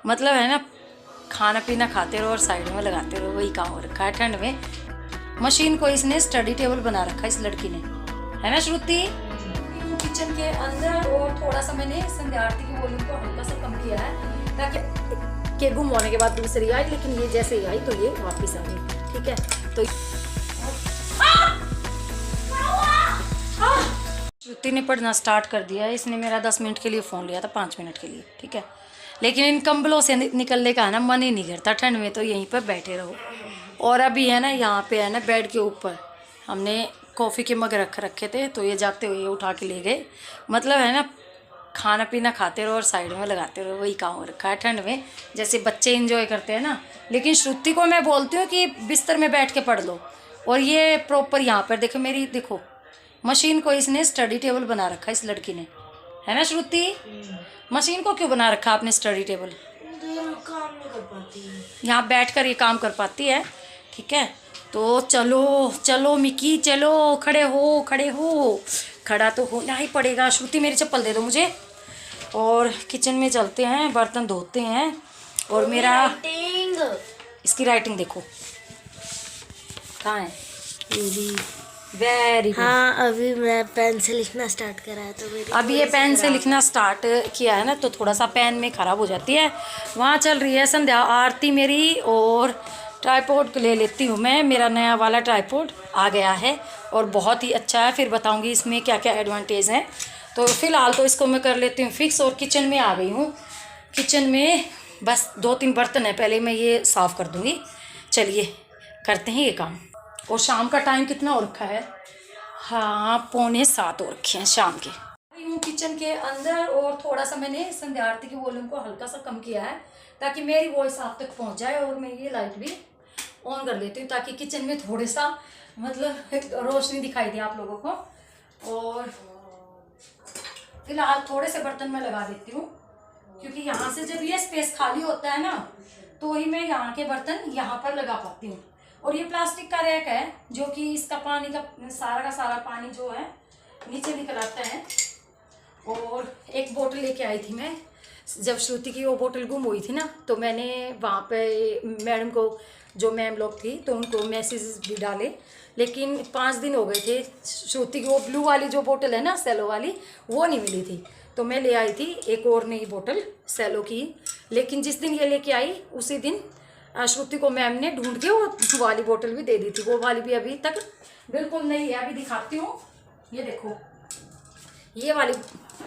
मतलब है ना, खाना पीना खाते रहो और साइड में लगाते रहो, वही काम हो रखा है ठंड में। मशीन को इसने स्टडी टेबल बना रखा है इस लड़की ने, है ना श्रुति। किचन के अंदर और थोड़ा सा मैंने संध्या आरती की वॉल्यूम को हल्का सा कम किया है ताकि के गुम होने के बाद दूसरी आई, लेकिन ये जैसे ही आई तो ये वापस आ गई। ठीक है, तो श्रुति ने पढ़ना स्टार्ट कर दिया है। इसने मेरा 10 मिनट के लिए फ़ोन लिया था, 5 मिनट के लिए, ठीक है। लेकिन इन कंबलों से निकलने का है ना मन ही नहीं करता ठंड में, तो यहीं पर बैठे रहो। और अभी है ना, यहाँ पे है ना बेड के ऊपर हमने कॉफ़ी के मग रखे थे, तो ये जाते हुए ये उठा के ले गए। मतलब है ना, खाना पीना खाते रहो और साइड में लगाते रहो, वही काम हो रखा है ठंड में। जैसे बच्चे इंजॉय करते हैं ना, लेकिन श्रुति को मैं बोलती हूँ कि बिस्तर में बैठ के पढ़ लो। और ये प्रॉपर यहाँ पर देखो, मेरी देखो मशीन को इसने स्टडी टेबल बना रखा है इस लड़की ने, है ना श्रुति। मशीन को क्यों बना रखा आपने स्टडी टेबल? काम नहीं कर पाती, यहाँ बैठकर ये काम कर पाती है। ठीक है, तो चलो चलो मिकी, चलो खड़े हो खड़े हो। खड़ा तो होना ही पड़ेगा। श्रुति मेरी चप्पल दे दो मुझे। और किचन में चलते हैं, बर्तन धोते हैं। और मेरा इसकी राइटिंग देखो कहाँ है। Very good. हाँ, अभी मैं पेन से लिखना स्टार्ट करा है तो मेरी अभी ये पेन से लिखना स्टार्ट किया है ना, तो थोड़ा सा पेन में ख़राब हो जाती है। वहाँ चल रही है संध्या आरती मेरी। और ट्राइपॉड ले लेती हूँ मैं, मेरा नया वाला ट्राइपॉड आ गया है और बहुत ही अच्छा है। फिर बताऊँगी इसमें क्या क्या एडवांटेज हैं। तो फ़िलहाल तो इसको मैं कर लेती हूँ फिक्स। और किचन में आ गई हूँ। किचन में बस 2-3 बर्तन है, पहले मैं ये साफ़ कर दूँगी। चलिए करते हैं ये काम। और शाम का टाइम कितना हो रखा है? हाँ, 6:45 हो रखे हैं शाम के। हूँ किचन के अंदर और थोड़ा सा मैंने संध्या आरती की वॉल्यूम को हल्का सा कम किया है ताकि मेरी वॉइस आप तक पहुँच जाए। और मैं ये लाइट भी ऑन कर लेती हूँ ताकि किचन में थोड़ा सा मतलब रोशनी दिखाई दे आप लोगों को। और फिलहाल थोड़े से बर्तन मैं लगा देती हूँ, क्योंकि यहाँ से जब ये स्पेस खाली होता है ना, तो ही मैं यहाँ के बर्तन यहाँ पर लगा पाती हूँ। और ये प्लास्टिक का रैक है जो कि इसका पानी का सारा पानी जो है नीचे निकल आता है। और एक बोतल लेके आई थी मैं, जब श्रुति की वो बोतल गुम हुई थी ना, तो मैंने वहाँ पे मैडम को, जो मैम लोग थी, तो उनको मैसेज भी डाले। लेकिन 5 दिन हो गए थे, श्रुति की वो ब्लू वाली जो बोतल है ना, सेलो वाली, वो नहीं मिली थी। तो मैं ले आई थी एक और नई बोतल सेलो की। लेकिन जिस दिन ये लेके आई उसी दिन श्रुति को मैम ने ढूंढ के वो वाली बोतल भी दे दी थी। वो वाली भी अभी तक बिल्कुल नहीं है। अभी दिखाती हूँ, ये देखो, ये वाली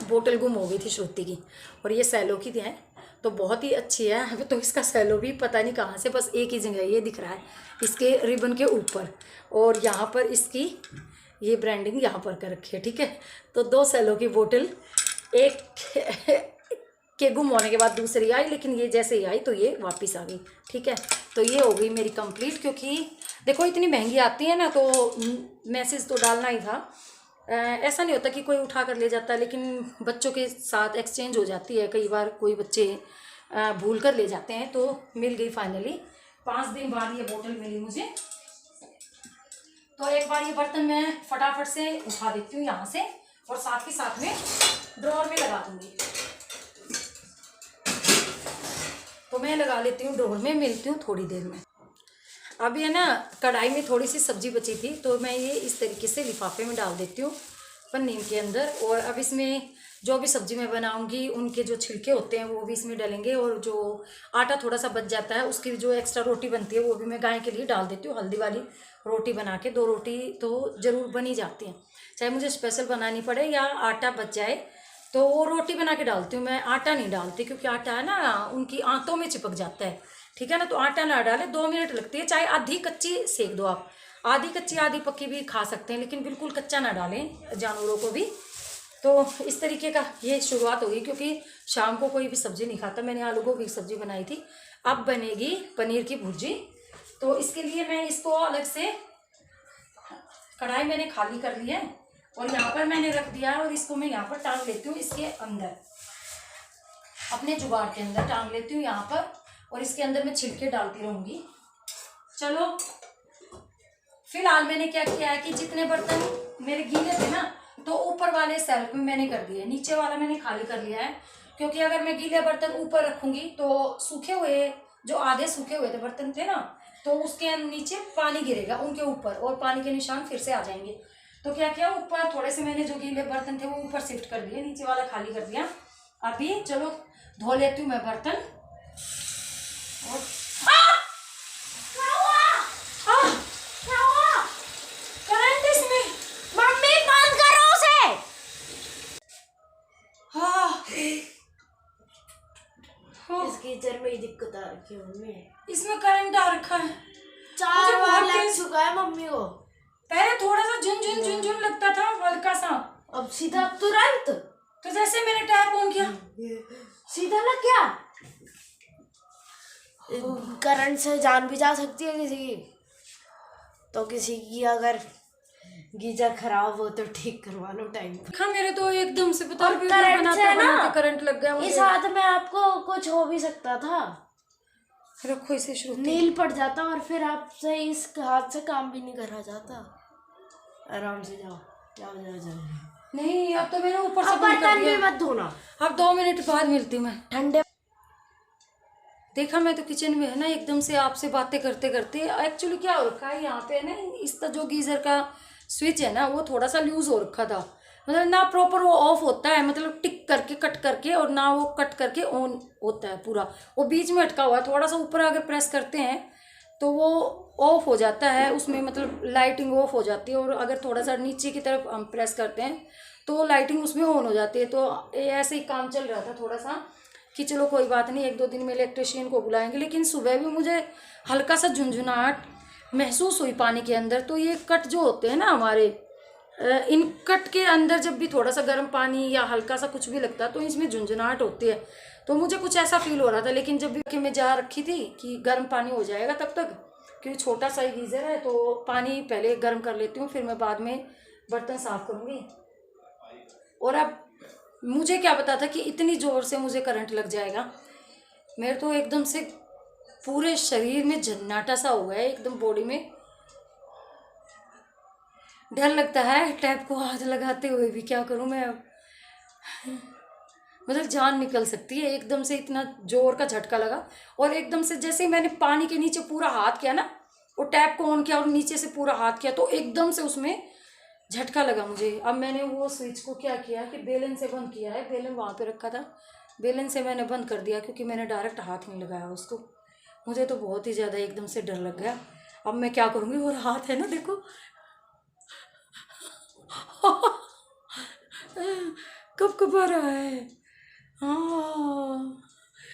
बोतल गुम हो गई थी श्रुति की, और ये सेलो की है, तो बहुत ही अच्छी है। अभी तो इसका सेलो भी पता नहीं कहाँ से, बस एक ही जगह ये दिख रहा है, इसके रिबन के ऊपर। और यहाँ पर इसकी ये ब्रांडिंग यहाँ पर कर रखी है। ठीक है, तो 2 सेलो की बोतल, एक के गुम होने के बाद दूसरी आई, लेकिन ये जैसे ही आई तो ये वापस आ गई। ठीक है, तो ये हो गई मेरी कंप्लीट। क्योंकि देखो इतनी महंगी आती है ना, तो मैसेज तो डालना ही था। ऐसा नहीं होता कि कोई उठा कर ले जाता है, लेकिन बच्चों के साथ एक्सचेंज हो जाती है। कई बार कोई बच्चे भूल कर ले जाते हैं, तो मिल गई फाइनली। 5 दिन बाद ये बोतल मिली मुझे। तो एक बार ये बर्तन मैं फटाफट से उठा देती हूँ यहाँ से, और साथ ही साथ में ड्रॉअर में लगा दूँगी। तो मैं लगा लेती हूँ ड्रॉअर में, मिलती हूँ थोड़ी देर में। अभी है ना, कढ़ाई में थोड़ी सी सब्जी बची थी, तो मैं ये इस तरीके से लिफाफे में डाल देती हूँ पन्नी के अंदर। और अब इसमें जो भी सब्जी मैं बनाऊंगी, उनके जो छिलके होते हैं वो भी इसमें डलेंगे। और जो आटा थोड़ा सा बच जाता है, उसकी जो एक्स्ट्रा रोटी बनती है, वो भी मैं गाय के लिए डाल देती हूँ। हल्दी वाली रोटी बना के 2 रोटी तो ज़रूर बनी जाती हैं, चाहे मुझे स्पेशल बनानी पड़े या आटा बच जाए, तो वो रोटी बना के डालती हूँ मैं। आटा नहीं डालती, क्योंकि आटा है ना, उनकी आंतों में चिपक जाता है। ठीक है ना, तो आटा ना डालें। 2 मिनट लगती है, चाहे आधी कच्ची सेक दो आप, आधी कच्ची आधी पक्की भी खा सकते हैं, लेकिन बिल्कुल कच्चा ना डालें जानवरों को भी। तो इस तरीके का ये शुरुआत होगी, क्योंकि शाम को कोई भी सब्ज़ी नहीं खाता। मैंने आलू गोभी की सब्ज़ी बनाई थी, अब बनेगी पनीर की भुर्जी। तो इसके लिए मैं इसको अलग से, कढ़ाई मैंने खाली कर ली है और यहाँ पर मैंने रख दिया है। और इसको मैं यहाँ पर टांग लेती हूँ, इसके अंदर, अपने जुगाड़ के अंदर टांग लेती हूँ यहाँ पर। और इसके अंदर मैं छिलके डालती रहूँगी। चलो, फिलहाल मैंने क्या किया है कि जितने बर्तन मेरे गीले थे ना, तो ऊपर वाले सेल्फ में मैंने कर दिए, नीचे वाला मैंने खाली कर लिया है। क्योंकि अगर मैं गीले बर्तन ऊपर रखूंगी तो सूखे हुए, जो आधे सूखे हुए थे बर्तन थे ना, तो उसके नीचे पानी गिरेगा उनके ऊपर और पानी के निशान फिर से आ जाएंगे। तो क्या किया, ऊपर थोड़े से मैंने जो गीले बर्तन थे वो ऊपर शिफ्ट कर दिए, नीचे वाला खाली कर दिया। अभी चलो धो लेती हूँ मैं बर्तन। और करंट इसमें, मम्मी बंद करो उसे। इस गीजर में ही दिक्कत आ रखी है मम्मी, इसमें करंट आ रखा है। 4 मुझे बार बहुत लग तेज- चुका है मम्मी को। पहले थोड़ा सा झुन लगता था हल्का सा, अब सीधा तुरंत, तो जैसे मैंने टैप ऑन किया सीधा लग गया। करंट से जान भी जा सकती है किसी की, तो किसी की अगर गीजर खराब हो तो ठीक करवा लो टाइम पर। हाँ मेरे तो एकदम से पता और करंट से ना करंट लग गया इस हाथ में आपको कुछ हो भी सकता था, रखो इसे श्रुति। नील पड़ जाता और फिर आपसे इस हाथ से काम भी नहीं करा जाता। आराम से जाओ जाओ जाओ जाओ। नहीं अब तो मैंने ऊपर से अब बंद कर बर्तन भी दिया। मत धोना, अब 2 मिनट बाद मिलती हूँ मैं। ठंडे। देखा मैं तो किचन में है ना, एकदम से आपसे बातें करते करते एक्चुअली क्या हो रखा है यहाँ पे ना, इसका जो गीजर का स्विच है ना वो थोड़ा सा लूज हो रखा था, मतलब ना प्रॉपर वो ऑफ होता है, मतलब टिक करके कट करके, और ना वो कट करके ऑन होता है पूरा, वो बीच में अटका हुआ है। थोड़ा सा ऊपर अगर प्रेस करते हैं तो वो ऑफ हो जाता है, उसमें मतलब लाइटिंग ऑफ हो जाती है, और अगर थोड़ा सा नीचे की तरफ हम प्रेस करते हैं तो लाइटिंग उसमें ऑन हो जाती है। तो ऐसे ही काम चल रहा था थोड़ा सा कि चलो कोई बात नहीं, 1-2 दिन में इलेक्ट्रिशियन को बुलाएंगे। लेकिन सुबह भी मुझे हल्का सा झुंझुनाहट महसूस हुई पानी के अंदर। तो ये कट जो होते हैं ना हमारे, इन कट के अंदर जब भी थोड़ा सा गर्म पानी या हल्का सा कुछ भी लगता है तो इसमें झुंझुनाहट होती है। तो मुझे कुछ ऐसा फील हो रहा था, लेकिन जब भी कि मैं जा रखी थी कि गर्म पानी हो जाएगा तब तक, क्योंकि छोटा सा ही गीज़र है तो पानी पहले गर्म कर लेती हूँ, फिर मैं बाद में बर्तन साफ़ करूँगी। और अब मुझे क्या पता था कि इतनी ज़ोर से मुझे करंट लग जाएगा। मेरे तो एकदम से पूरे शरीर में झन्नाटा सा हो गया है, एकदम बॉडी में डर लगता है टैप को हाथ लगाते हुए भी। क्या करूं मैं अब, मतलब जान निकल सकती है। एकदम से इतना जोर का झटका लगा, और एकदम से जैसे ही मैंने पानी के नीचे पूरा हाथ किया ना, वो टैप को ऑन किया और नीचे से पूरा हाथ किया, तो एकदम से उसमें झटका लगा मुझे। अब मैंने वो स्विच को क्या किया कि बेलन से बंद किया है, बेलन वहाँ पे रखा था, बेलन से मैंने बंद कर दिया, क्योंकि मैंने डायरेक्ट हाथ नहीं लगाया उसको। मुझे तो बहुत ही ज़्यादा एकदम से डर लग गया। अब मैं क्या करूँगी, और हाथ है ना देखो कब कब आ रहा है। हाँ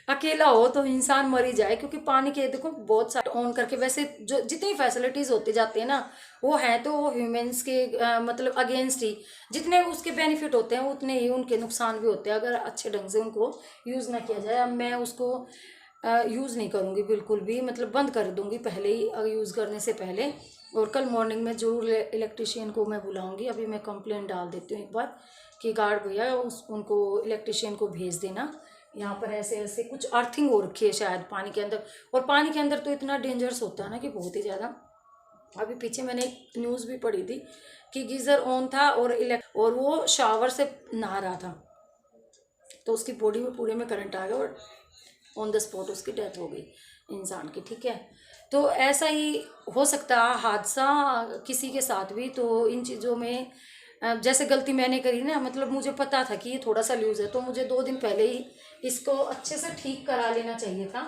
अकेला हो तो इंसान मर ही जाए, क्योंकि पानी के देखो बहुत सारे ऑन करके, वैसे जो जितनी फैसिलिटीज़ होती जाती है ना वो हैं तो ह्यूमंस के मतलब अगेंस्ट ही, जितने उसके बेनिफिट होते हैं उतने ही उनके नुकसान भी होते हैं, अगर अच्छे ढंग से उनको यूज़ ना किया जाए। अब मैं उसको यूज़ नहीं करूँगी बिल्कुल भी, मतलब बंद कर दूँगी पहले ही, यूज़ करने से पहले। और कल मॉर्निंग में जरूर इलेक्ट्रिशियन को मैं बुलाऊँगी। अभी मैं कंप्लेंट डाल देती हूँ एक बार कि गार्ड भैया उनको इलेक्ट्रिशियन को भेज देना, यहाँ पर ऐसे ऐसे कुछ अर्थिंग हो रखी है शायद पानी के अंदर। और पानी के अंदर तो इतना डेंजरस होता है ना कि बहुत ही ज़्यादा। अभी पीछे मैंने एक न्यूज़ भी पढ़ी थी कि गीज़र ऑन था और वो शावर से नहा रहा था, तो उसकी बॉडी में पूरे में करंट आ गया और ऑन द स्पॉट उसकी डेथ हो गई इंसान की। ठीक है, तो ऐसा ही हो सकता है हादसा किसी के साथ भी। तो इन चीज़ों में जैसे गलती मैंने करी ना, मतलब मुझे पता था कि ये थोड़ा सा लूज़ है, तो मुझे 2 दिन पहले ही इसको अच्छे से ठीक करा लेना चाहिए था।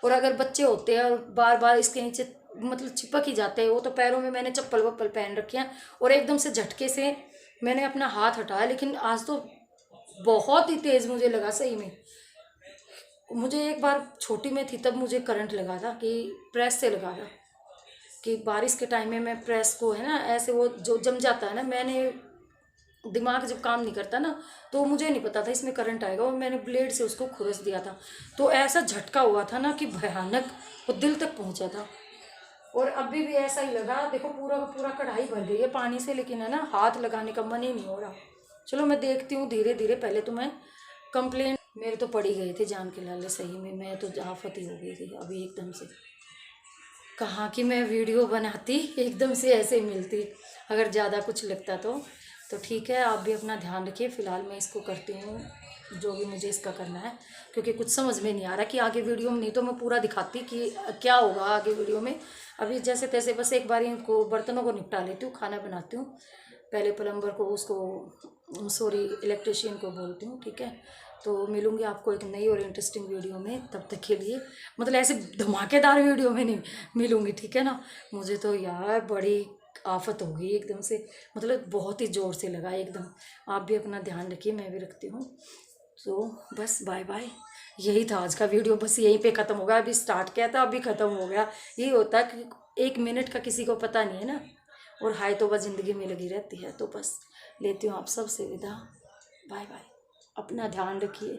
और अगर बच्चे होते हैं और बार बार इसके नीचे मतलब चिपक ही जाते हैं, वो तो पैरों में मैंने चप्पल वप्पल पहन रखी हैं और एकदम से झटके से मैंने अपना हाथ हटाया। लेकिन आज तो बहुत ही तेज़ मुझे लगा सही में। मुझे एक बार छोटी में थी तब मुझे करंट लगा था कि प्रेस से लगा था, कि बारिश के टाइम में मैं प्रेस को है ना ऐसे वो जो जम जाता है ना, मैंने दिमाग जब काम नहीं करता ना तो मुझे नहीं पता था इसमें करंट आएगा, और मैंने ब्लेड से उसको खुरस दिया था। तो ऐसा झटका हुआ था ना कि भयानक, वो दिल तक पहुंचा था। और अभी भी ऐसा ही लगा, देखो पूरा का पूरा कढ़ाई भर गई है पानी से, लेकिन है ना हाथ लगाने का मन ही नहीं हो रहा। चलो मैं देखती हूँ धीरे धीरे। पहले तो मैं कंप्लेंट, मेरे तो पड़ ही गए थे जान के लाले, सही में मैं तो आफत ही हो गई थी अभी एकदम से। कहाँ कि मैं वीडियो बनाती एकदम से ऐसे ही मिलती अगर ज़्यादा कुछ लगता तो। तो ठीक है, आप भी अपना ध्यान रखिए। फ़िलहाल मैं इसको करती हूँ जो भी मुझे इसका करना है, क्योंकि कुछ समझ में नहीं आ रहा कि आगे वीडियो में, नहीं तो मैं पूरा दिखाती कि क्या होगा आगे वीडियो में। अभी जैसे तैसे बस एक बार इनको बर्तनों को निपटा लेती हूँ, खाना बनाती हूँ। पहले प्लम्बर को, उसको सॉरी इलेक्ट्रिशियन को बोलती हूँ, ठीक है। तो मिलूँगी आपको एक नई और इंटरेस्टिंग वीडियो में। तब तक के लिए, मतलब ऐसे धमाकेदार वीडियो में नहीं मिलूँगी, ठीक है ना। मुझे तो यार बड़ी आफत हो गई एकदम से, मतलब बहुत ही ज़ोर से लगा एकदम। आप भी अपना ध्यान रखिए, मैं भी रखती हूँ। तो बस बाय बाय, यही था आज का वीडियो, बस यहीं पे ख़त्म हो गया। अभी स्टार्ट किया था, अभी ख़त्म हो गया। यही होता है कि 1 मिनट का किसी को पता नहीं है ना, और हाय तो बस ज़िंदगी में लगी रहती है। तो बस लेती हूँ आप सब से विदा, बाय बाय, अपना ध्यान रखिए।